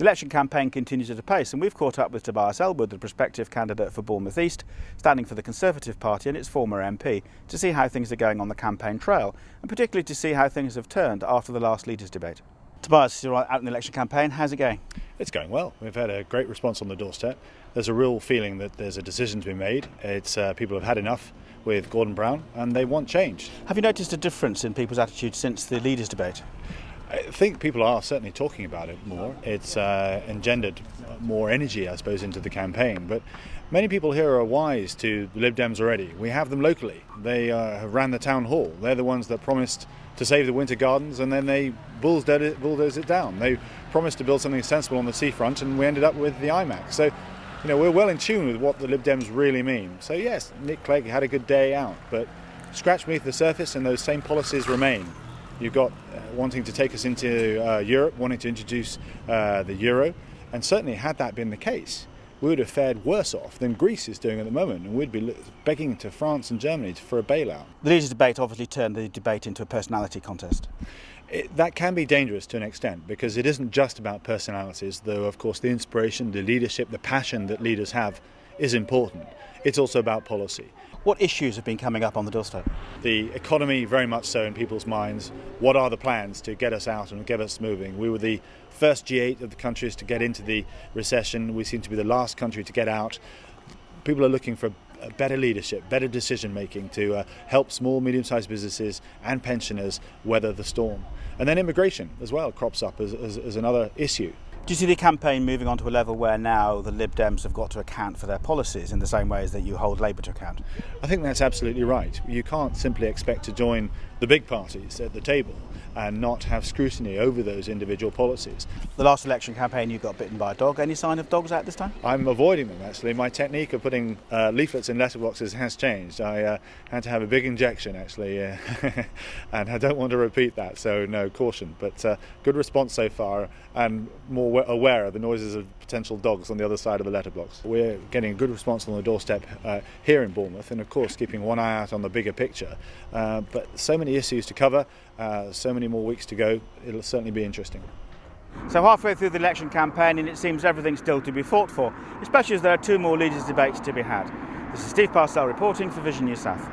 The election campaign continues at a pace, and we've caught up with Tobias Ellwood, the prospective candidate for Bournemouth East, standing for the Conservative Party and its former MP, to see how things are going on the campaign trail, and particularly to see how things have turned after the last leaders' debate. Tobias, you're out in the election campaign. How's it going? It's going well. We've had a great response on the doorstep. There's a real feeling that there's a decision to be made. It's people have had enough with Gordon Brown and they want change. Have you noticed a difference in people's attitude since the leaders' debate? I think people are certainly talking about it more. It's engendered more energy, I suppose, into the campaign. But many people here are wise to the Lib Dems already. We have them locally. They have ran the town hall. They're the ones that promised to save the winter gardens, and then they bulldozed it down. They promised to build something sensible on the seafront, and we ended up with the IMAX. So, we're well in tune with what the Lib Dems really mean. So yes, Nick Clegg had a good day out, but scratch beneath the surface and those same policies remain. You've got wanting to take us into Europe, wanting to introduce the euro, and certainly had that been the case, we would have fared worse off than Greece is doing at the moment, and we'd be begging to France and Germany for a bailout. The leaders' debate obviously turned the debate into a personality contest. That can be dangerous to an extent, because it isn't just about personalities, though of course the inspiration, the leadership, the passion that leaders have is important. It's also about policy. What issues have been coming up on the doorstep? The economy, very much so in people's minds. What are the plans to get us out and get us moving? We were the first G8 of the countries to get into the recession. We seem to be the last country to get out. People are looking for better leadership, better decision making to help small, medium-sized businesses and pensioners weather the storm. And then immigration as well crops up as another issue. Do you see the campaign moving on to a level where now the Lib Dems have got to account for their policies in the same way as that you hold Labour to account? I think that's absolutely right. You can't simply expect to join the big parties at the table and not have scrutiny over those individual policies. The last election campaign you got bitten by a dog. Any sign of dogs out this time? I'm avoiding them actually. My technique of putting leaflets in letterboxes has changed. I had to have a big injection actually and I don't want to repeat that, so no, caution. But good response so far, and more aware of the noises of potential dogs on the other side of the letterbox. We're getting a good response on the doorstep here in Bournemouth, and of course keeping one eye out on the bigger picture. But so many issues to cover, so many more weeks to go. It'll certainly be interesting. So halfway through the election campaign, and it seems everything's still to be fought for, especially as there are two more leaders' debates to be had. This is Steve Parcell reporting for Vision News South.